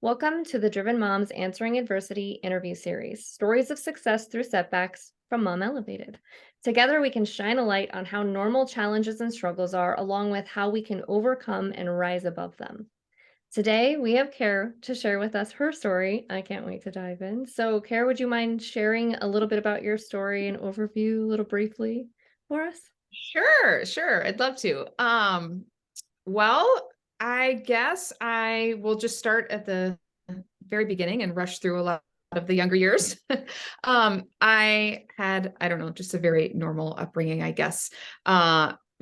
Welcome to the Driven Moms Answering Adversity interview series, Stories of Success Through Setbacks from Mom Elevated. Together, we can shine a light on how normal challenges and struggles are, along with how we can overcome and rise above them. Today, we have Kare to share with us her story. I can't wait to dive in. So, Kare, would you mind sharing a little bit about your story and overview a little briefly for us? Sure. I'd love to. Well, I guess I will just start at the very beginning and rush through a lot of the younger years. I had, I don't know, just a very normal upbringing, I guess.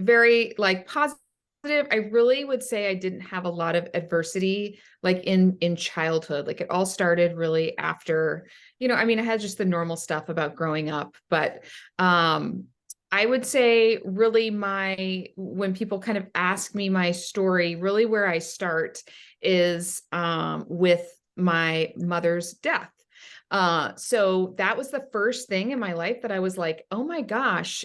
Very like positive. I really would say I didn't have a lot of adversity like in childhood. Like it all started really after, I mean, I had just the normal stuff about growing up, but I would say really when people kind of ask me my story, really where I start is with my mother's death. So that was the first thing in my life that I was like, oh my gosh,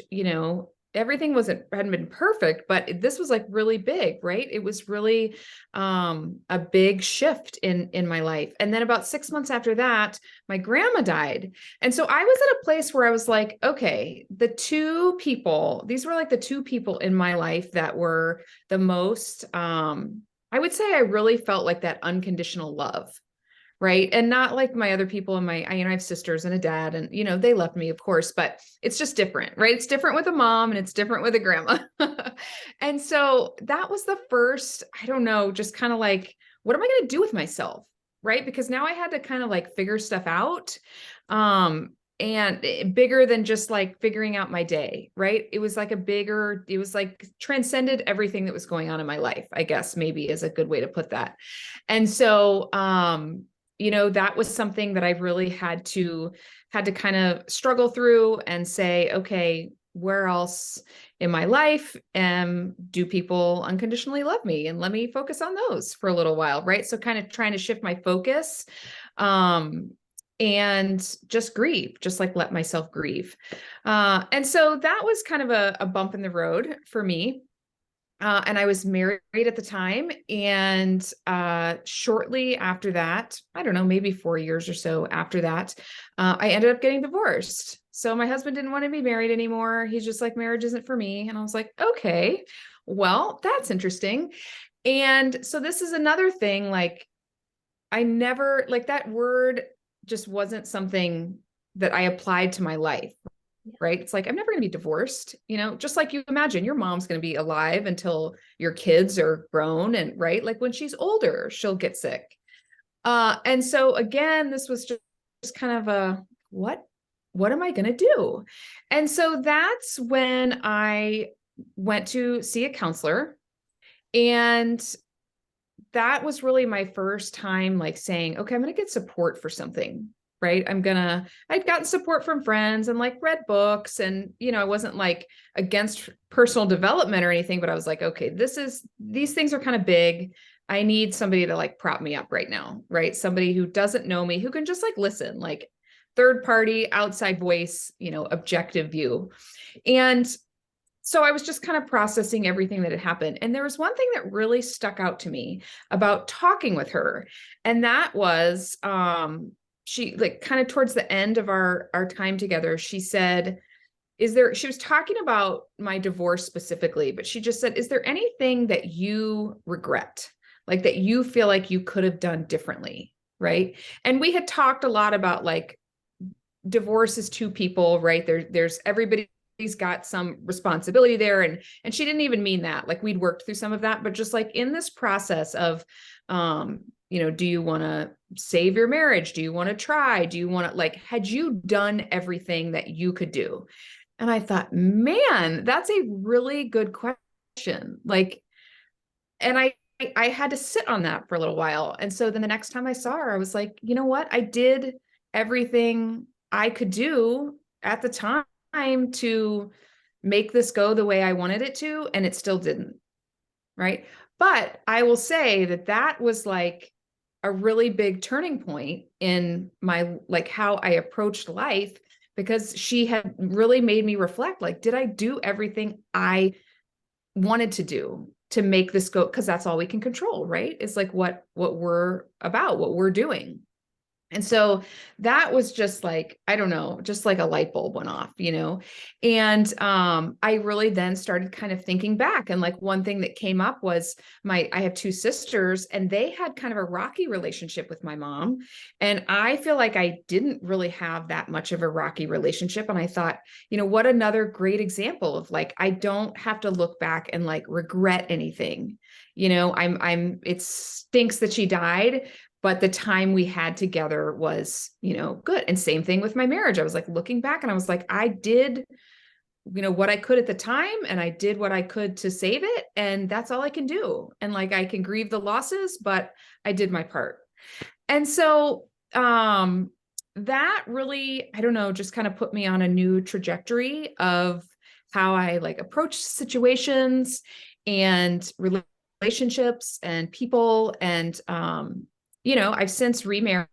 everything hadn't been perfect, but this was like really big, right? It was really a big shift in my life. And then about 6 months after that, my grandma died. And so I was at a place where I was like, okay, these were like the two people in my life that were the most, I would say I really felt like that unconditional love. Right. And not like my other people in I have sisters and a dad and, they love me, of course, but it's just different, right? It's different with a mom and it's different with a grandma. And so that was the first, I don't know, just kind of like, what am I going to do with myself? Right. Because now I had to kind of like figure stuff out. And bigger than just like figuring out my day, right? It was like transcended everything that was going on in my life, I guess maybe is a good way to put that. And so, that was something that I really had to kind of struggle through and say, okay, where else in my life do people unconditionally love me? And let me focus on those for a little while, right? So kind of trying to shift my focus and just grieve, just like let myself grieve. And so that was kind of a bump in the road for me. And I was married at the time. And shortly after that, I don't know, maybe 4 years or so after that, I ended up getting divorced. So my husband didn't want to be married anymore. He's just like, marriage isn't for me. And I was like, okay, well, that's interesting. And so this is another thing, like, I never, like, that word just wasn't something that I applied to my life. Right. It's like, I'm never going to be divorced, just like you imagine your mom's going to be alive until your kids are grown. And right. Like when she's older, she'll get sick. And so again, this was just kind of what am I going to do? And so that's when I went to see a counselor. And that was really my first time like saying, okay, I'm going to get support for something. Right. I'd gotten support from friends and like read books and, I wasn't like against personal development or anything, but I was like, okay, these things are kind of big. I need somebody to like prop me up right now. Right. Somebody who doesn't know me, who can just like listen, like third party, outside voice, objective view. And so I was just kind of processing everything that had happened. And there was one thing that really stuck out to me about talking with her. And that was, she like kind of towards the end of our time together, she said, she was talking about my divorce specifically, but she just said, is there anything that you regret? Like that you feel like you could have done differently? Right. And we had talked a lot about like divorce is two people, right? There's everybody's got some responsibility there. And she didn't even mean that. Like we'd worked through some of that, but just like in this process of, do you want to save your marriage? Do you want to try? Do you want to like, had you done everything that you could do? And I thought, man, that's a really good question. Like, and I had to sit on that for a little while. And so then the next time I saw her, I was like, you know what? I did everything I could do at the time to make this go the way I wanted it to, and it still didn't. Right. But I will say that was like a really big turning point in my, like how I approached life, because she had really made me reflect, like, did I do everything I wanted to do to make this go, because that's all we can control, right? It's like what we're about, what we're doing. And so that was just like, I don't know, just like a light bulb went off, And I really then started kind of thinking back. And like one thing that came up was I have two sisters, and they had kind of a rocky relationship with my mom. And I feel like I didn't really have that much of a rocky relationship. And I thought, what another great example of like, I don't have to look back and like regret anything. It stinks that she died, but the time we had together was, good. And same thing with my marriage. I was like looking back and I was like, I did, what I could at the time, and I did what I could to save it. And that's all I can do. And like, I can grieve the losses, but I did my part. And so, that really, I don't know, just kind of put me on a new trajectory of how I like approach situations and relationships and people. And, I've since remarried,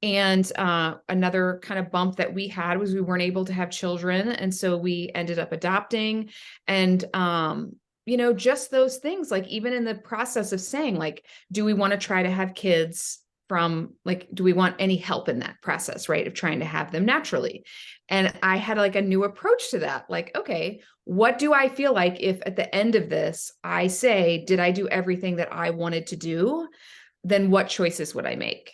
and another kind of bump that we had was we weren't able to have children. And so we ended up adopting. And, just those things, like even in the process of saying, like, do we want to try to have kids from like, do we want any help in that process, right? Of trying to have them naturally. And I had like a new approach to that. Like, okay, what do I feel like if at the end of this, I say, did I do everything that I wanted to do? Then what choices would I make?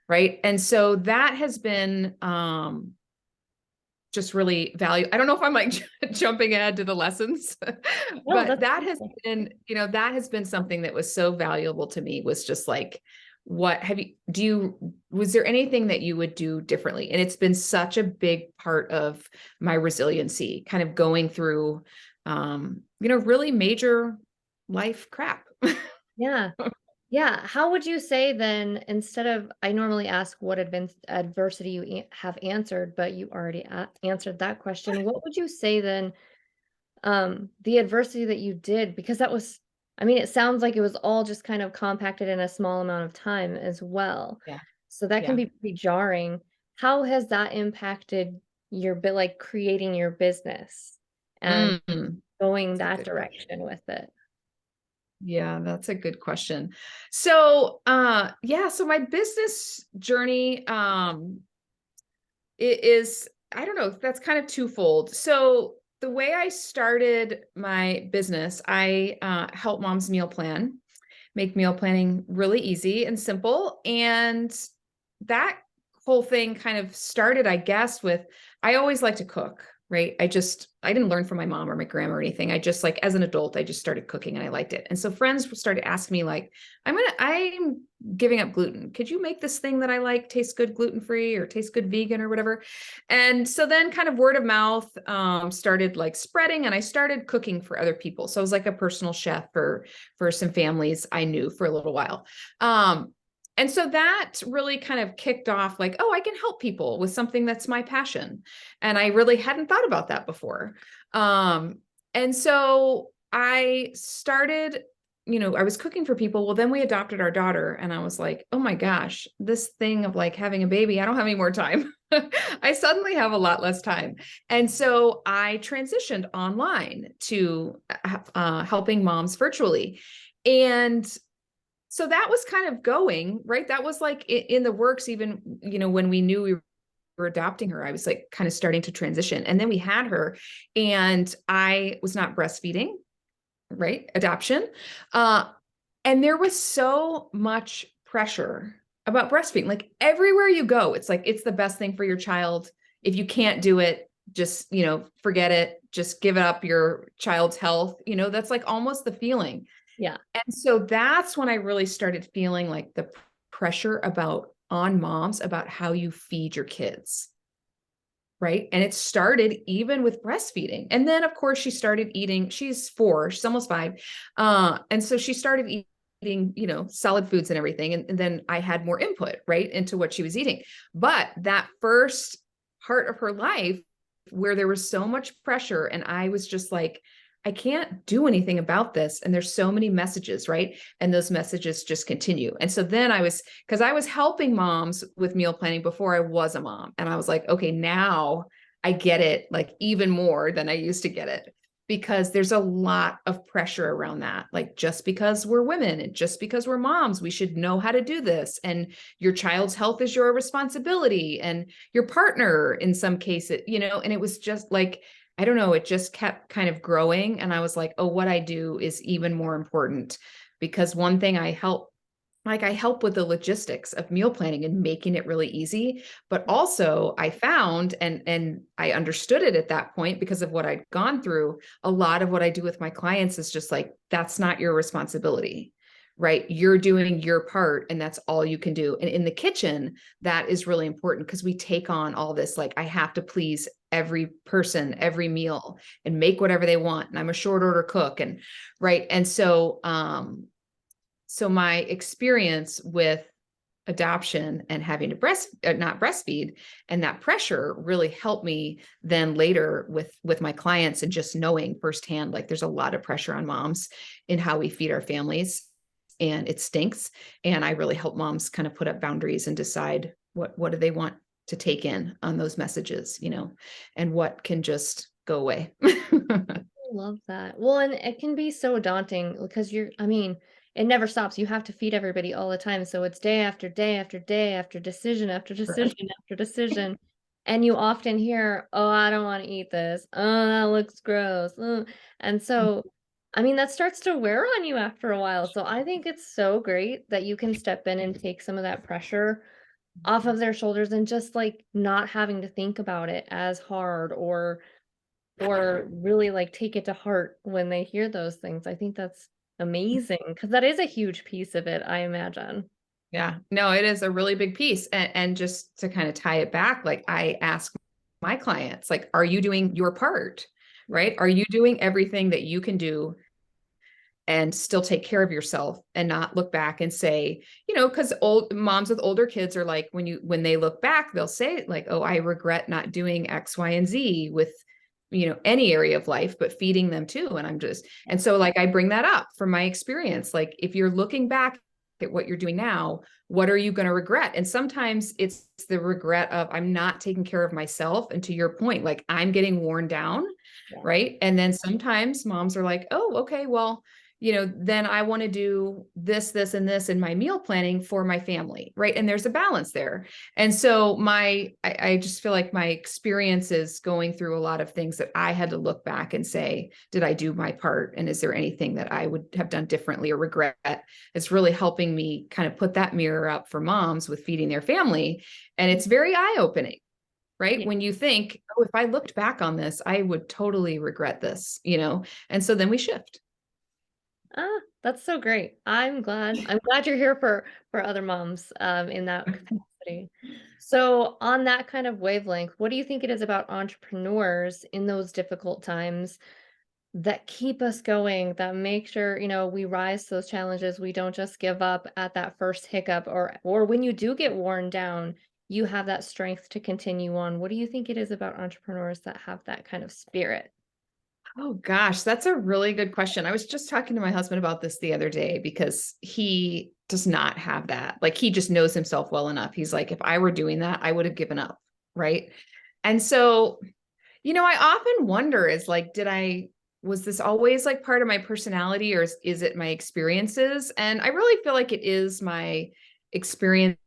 Right. And so that has been just really valuable. I don't know if I'm like jumping ahead to the lessons, No, but that has been, that has been something that was so valuable to me, was just like, was there anything that you would do differently? And it's been such a big part of my resiliency, kind of going through, really major life crap. Yeah. Yeah. How would you say then, instead of, I normally ask what adversity you have answered, but you already answered that question. What would you say then, the adversity that you did, because that was, I mean, it sounds like it was all just kind of compacted in a small amount of time as well. Yeah. So that can Yeah. be pretty jarring. How has that impacted your bit, like creating your business and going that direction with it? Yeah, that's a good question. So, so my business journey, it is, I don't know, that's kind of twofold. So the way I started my business, I help moms meal plan, make meal planning really easy and simple. And that whole thing kind of started, I guess, with, I always like to cook, right? I didn't learn from my mom or my grandma or anything. I just like, as an adult, I just started cooking and I liked it. And so friends started asking me like, I'm giving up gluten. Could you make this thing that I like taste good gluten-free or taste good vegan or whatever? And so then kind of word of mouth started like spreading, and I started cooking for other people. So I was like a personal chef for some families I knew for a little while. And so that really kind of kicked off like, oh, I can help people with something that's my passion. And I really hadn't thought about that before. And so I started, I was cooking for people. Well, then we adopted our daughter, and I was like, oh my gosh, this thing of like having a baby, I don't have any more time. I suddenly have a lot less time. And so I transitioned online to helping moms virtually. And so that was kind of going, right? That was like in the works, even, when we knew we were adopting her, I was like kind of starting to transition. And then we had her, and I was not breastfeeding, right? Adoption. And there was so much pressure about breastfeeding. Like everywhere you go, it's like, it's the best thing for your child. If you can't do it, just, forget it. Just give up your child's health. That's like almost the feeling. Yeah. And so that's when I really started feeling like the pressure on moms about how you feed your kids. Right. And it started even with breastfeeding. And then of course she started eating, she's 4, she's almost 5. And so she started eating, solid foods and everything. And then I had more input, right, into what she was eating. But that first part of her life where there was so much pressure, and I was just like, I can't do anything about this. And there's so many messages, right? And those messages just continue. And so then because I was helping moms with meal planning before I was a mom. And I was like, okay, now I get it like even more than I used to get it. because there's a lot of pressure around that. Like, just because we're women and just because we're moms, we should know how to do this. And your child's health is your responsibility, and your partner in some cases, and it was just like, I don't know, it just kept kind of growing. And I was like, oh, what I do is even more important, because one thing I help with the logistics of meal planning and making it really easy. But also I found, and I understood it at that point because of what I'd gone through, a lot of what I do with my clients is just like, that's not your responsibility, right? You're doing your part, and that's all you can do. And in the kitchen, that is really important, because we take on all this, like, I have to please every person, every meal, and make whatever they want. And I'm a short order cook, and right. And so my experience with adoption and having to not breastfeed, and that pressure really helped me then later with my clients, and just knowing firsthand, like, there's a lot of pressure on moms in how we feed our families, and it stinks. And I really help moms kind of put up boundaries and decide what do they want to take in on those messages, and what can just go away. I love that. Well, and it can be so daunting because it never stops. You have to feed everybody all the time. So it's day after day after day after decision after Right. decision after decision. And you often hear, oh, I don't want to eat this. Oh, that looks gross. And so, that starts to wear on you after a while. So I think it's so great that you can step in and take some of that pressure off of their shoulders, and just like not having to think about it as hard, or really like take it to heart when they hear those things. I think that's amazing, because that is a huge piece of it, I imagine. Yeah, no, it is a really big piece. And just to kind of tie it back, like, I ask my clients, like, are you doing your part? Right? Are you doing everything that you can do and still take care of yourself, and not look back and say, because old moms with older kids are like, when they look back, they'll say like, oh, I regret not doing X, Y, and Z with, any area of life, but feeding them too. And so, like, I bring that up from my experience. Like, if you're looking back at what you're doing now, what are you going to regret? And sometimes it's the regret of, I'm not taking care of myself. And to your point, like, I'm getting worn down. Yeah. Right. And then sometimes moms are like, oh, okay, well, then I want to do this, this, and this in my meal planning for my family. Right. And there's a balance there. And so I just feel like my experiences going through a lot of things that I had to look back and say, did I do my part? And is there anything that I would have done differently or regret? It's really helping me kind of put that mirror up for moms with feeding their family. And it's very eye-opening. Right. Yeah. When you think, oh, if I looked back on this, I would totally regret this, and so then we shift. That's so great. I'm glad you're here for other moms in that capacity. So on that kind of wavelength, what do you think it is about entrepreneurs in those difficult times that keep us going, that make sure, we rise to those challenges, we don't just give up at that first hiccup, or when you do get worn down, you have that strength to continue on? What do you think it is about entrepreneurs that have that kind of spirit? Oh gosh, that's a really good question. I was just talking to my husband about this the other day, because he does not have that. Like, he just knows himself well enough. He's like, if I were doing that, I would have given up. Right. And so, I often wonder, is like, was this always like part of my personality, or is it my experiences? And I really feel like it is my experiences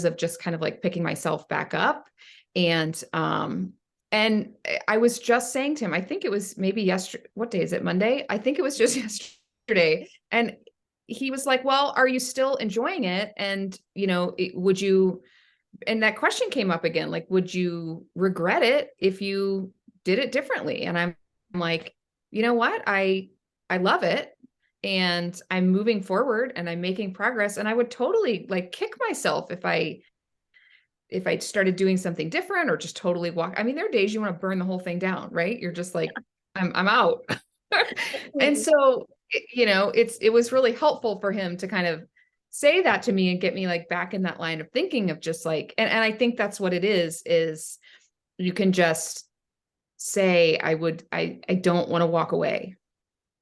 of just kind of like picking myself back up. And I was just saying to him, I think it was maybe yesterday. What day is it? Monday? I think it was just yesterday. And he was like, well, are you still enjoying it? And, would you, and that question came up again, like, would you regret it if you did it differently? And I'm like, you know what? I love it. And I'm moving forward, and I'm making progress. And I would totally like kick myself if I started doing something different, or just totally walk. I mean, there are days you want to burn the whole thing down, right? You're just like, I'm out. And so, it was really helpful for him to kind of say that to me and get me like back in that line of thinking of just like, and I think that's what it is you can just say, I don't want to walk away.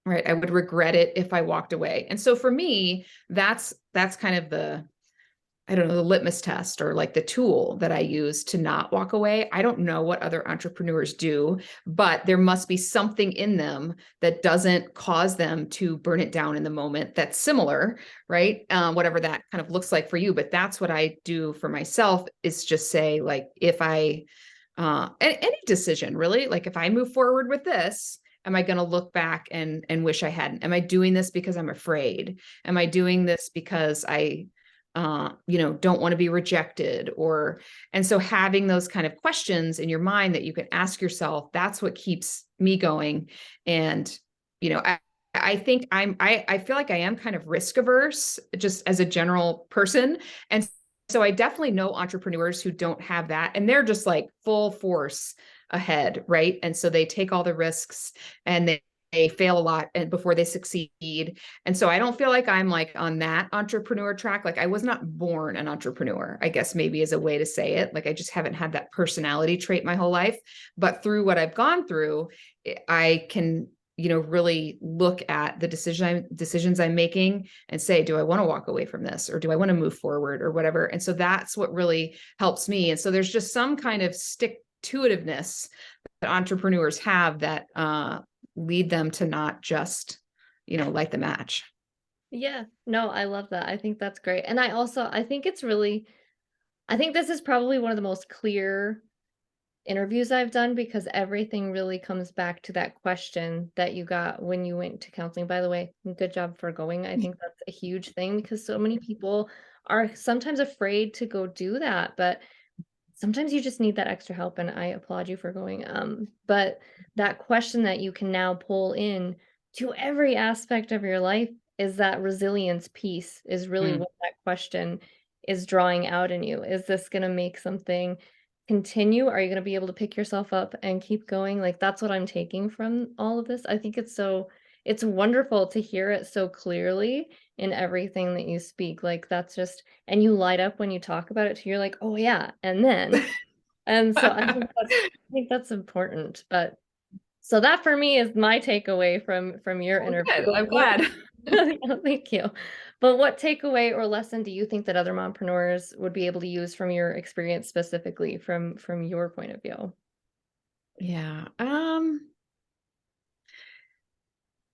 Right. I would regret it if I walked away. And so for me, that's kind of I don't know, the litmus test or like the tool that I use to not walk away. I don't know what other entrepreneurs do, but there must be something in them that doesn't cause them to burn it down in the moment that's similar, right? Whatever that kind of looks like for you. But that's what I do for myself, is just say, like, if I, any decision really, like if I move forward with this, am I going to look back and wish I hadn't? Am I doing this because I'm afraid? Am I doing this because I, don't want to be rejected? And so having those kind of questions in your mind that you can ask yourself, that's what keeps me going. And, I think I feel like I am kind of risk averse just as a general person. And so I definitely know entrepreneurs who don't have that, and they're just like full force ahead, right? And so they take all the risks, and they fail a lot and before they succeed. And so I don't feel like I'm like on that entrepreneur track. Like I was not born an entrepreneur, I guess maybe is a way to say it. Like I just haven't had that personality trait my whole life. But through what I've gone through, I can, really look at the decisions I'm making and say, do I want to walk away from this, or do I want to move forward, or whatever? And so that's what really helps me. And so there's just some kind of stick to itiveness that entrepreneurs have that lead them to not just, light the match. Yeah, no, I love that. I think that's great. And I think I think this is probably one of the most clear interviews I've done, because everything really comes back to that question that you got when you went to counseling. By the way, good job for going. I think that's a huge thing, because so many people are sometimes afraid to go do that, but sometimes you just need that extra help, and I applaud you for going. But that question that you can now pull in to every aspect of your life, is that resilience piece, is really Mm. what that question is drawing out in you. Is this going to make something continue? Are you going to be able to pick yourself up and keep going? Like, that's what I'm taking from all of this. I think it's wonderful to hear it so clearly in everything that you speak. Like, that's just, and you light up when you talk about it too. You're like, oh yeah, and then, and so I think that's important. But so that for me is my takeaway from your Well, interview. good. But I'm what, glad. thank you. But what takeaway or lesson do you think that other mompreneurs would be able to use from your experience, specifically from your point of view? Yeah.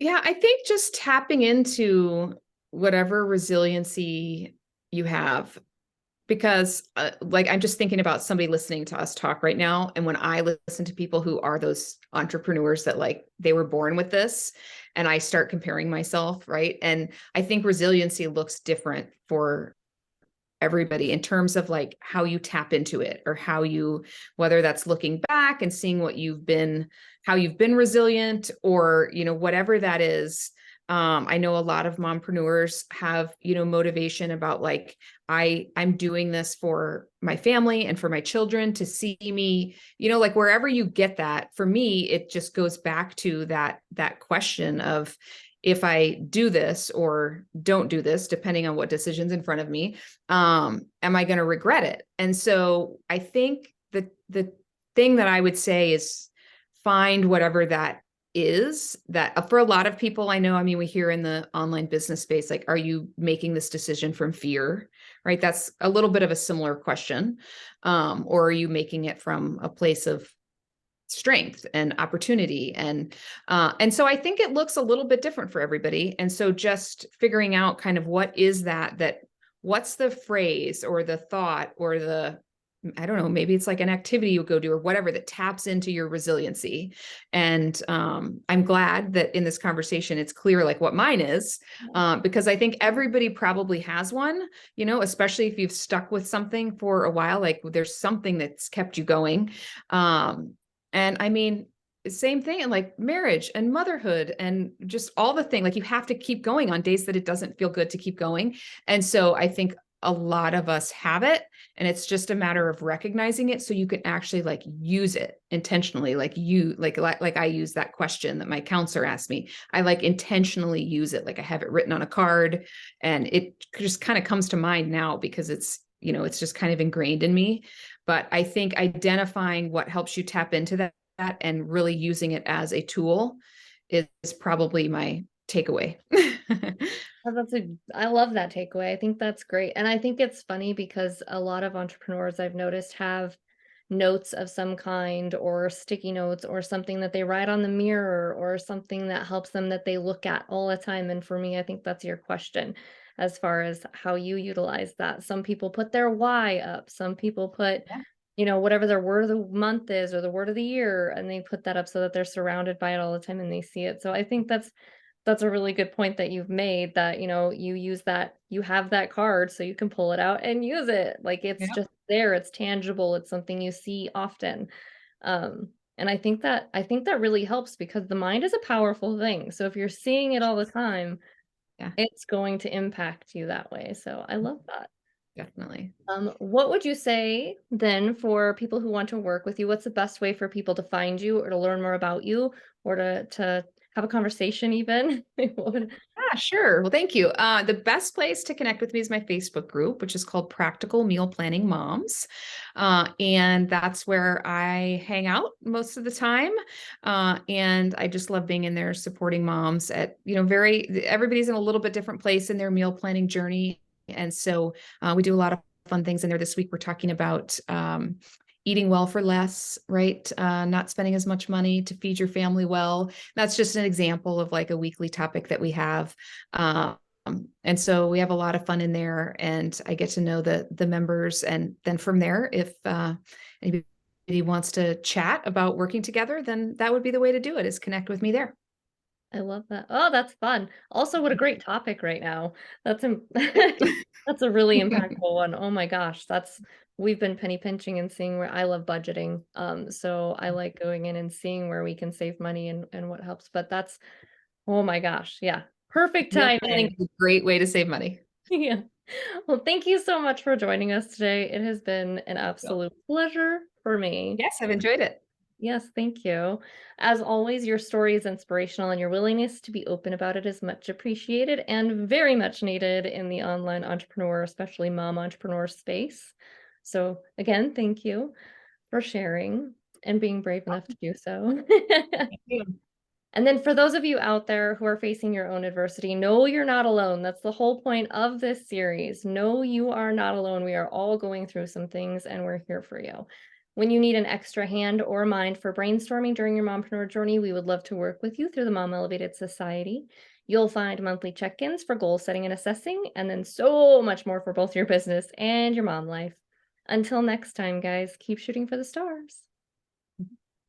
Yeah, I think just tapping into whatever resiliency you have, because like I'm just thinking about somebody listening to us talk right now, and when I listen to people who are those entrepreneurs that like they were born with this, and I start comparing myself, right? And I think resiliency looks different for everybody in terms of like how you tap into it, or how you, whether that's looking back and seeing what how you've been resilient, or whatever that is. I know a lot of mompreneurs have motivation about like, I'm doing this for my family and for my children to see me, like wherever you get that. For me, it just goes back to that question of, if I do this or don't do this, depending on what decision's in front of me, am I going to regret it? And so I think the thing that I would say is find whatever that is, that for a lot of people I know, I mean, we hear in the online business space, like, are you making this decision from fear? Right? That's a little bit of a similar question. Or are you making it from a place of strength and opportunity? And so I think it looks a little bit different for everybody. And so just figuring out kind of what is that what's the phrase or the thought or I don't know, maybe it's like an activity you go do or whatever that taps into your resiliency. And I'm glad that in this conversation, it's clear like what mine is, because I think everybody probably has one, especially if you've stuck with something for a while, like there's something that's kept you going. And I mean, same thing in like marriage and motherhood and just all the thing, like you have to keep going on days that it doesn't feel good to keep going. And so I think a lot of us have it, and it's just a matter of recognizing it so you can actually like use it intentionally. Like I use that question that my counselor asked me. I like intentionally use it. Like I have it written on a card, and it just kind of comes to mind now because it's just kind of ingrained in me. But I think identifying what helps you tap into that and really using it as a tool is probably my takeaway. I love that takeaway. I think that's great. And I think it's funny because a lot of entrepreneurs I've noticed have notes of some kind or sticky notes or something that they write on the mirror or something that helps them that they look at all the time. And for me, I think that's your question as far as how you utilize that. Some people put their why up. Some people put, Yeah. whatever their word of the month is or the word of the year, and they put that up so that they're surrounded by it all the time and they see it. So I think that's a really good point that you've made that, you use that, you have that card so you can pull it out and use it. Like it's Yeah. just there, it's tangible, it's something you see often. And I think that really helps because the mind is a powerful thing. So if you're seeing it all the time, Yeah, it's going to impact you that way. So I love that. definitely. What would you say then for people who want to work with you? What's the best way for people to find you or to learn more about you or to have a conversation even? What would- Yeah, sure. Well, thank you. The best place to connect with me is my Facebook group, which is called Practical Meal Planning Moms. And that's where I hang out most of the time. And I just love being in there supporting moms at, everybody's in a little bit different place in their meal planning journey. And so we do a lot of fun things in there. This week, we're talking about eating well for less, right? Not spending as much money to feed your family well. That's just an example of like a weekly topic that we have. Um, and so we have a lot of fun in there, and I get to know the members. And then from there, if anybody wants to chat about working together, then that would be the way to do it, is connect with me there. I love that. Oh, that's fun. Also, what a great topic right now. That's that's a really impactful one. Oh my gosh, we've been penny pinching and seeing where I love budgeting. So I like going in and seeing where we can save money and what helps. But that's oh my gosh, yeah. Perfect Meal timing. planning is a great way to save money. Yeah. Well, thank you so much for joining us today. It has been an So, absolute pleasure for me. yes, I've enjoyed it. Yes, thank you. As always, your story is inspirational and your willingness to be open about it is much appreciated and very much needed in the online entrepreneur, especially mom entrepreneur space. So, again, thank you for sharing and being brave enough to do so. Thank you. And then for those of you out there who are facing your own adversity, know you're not alone. That's the whole point of this series. Know you are not alone. We are all going through some things and we're here for you. When you need an extra hand or mind for brainstorming during your mompreneur journey, we would love to work with you through the Mom Elevated Society. You'll find monthly check-ins for goal setting and assessing, and then so much more for both your business and your mom life. Until next time, guys, keep shooting for the stars.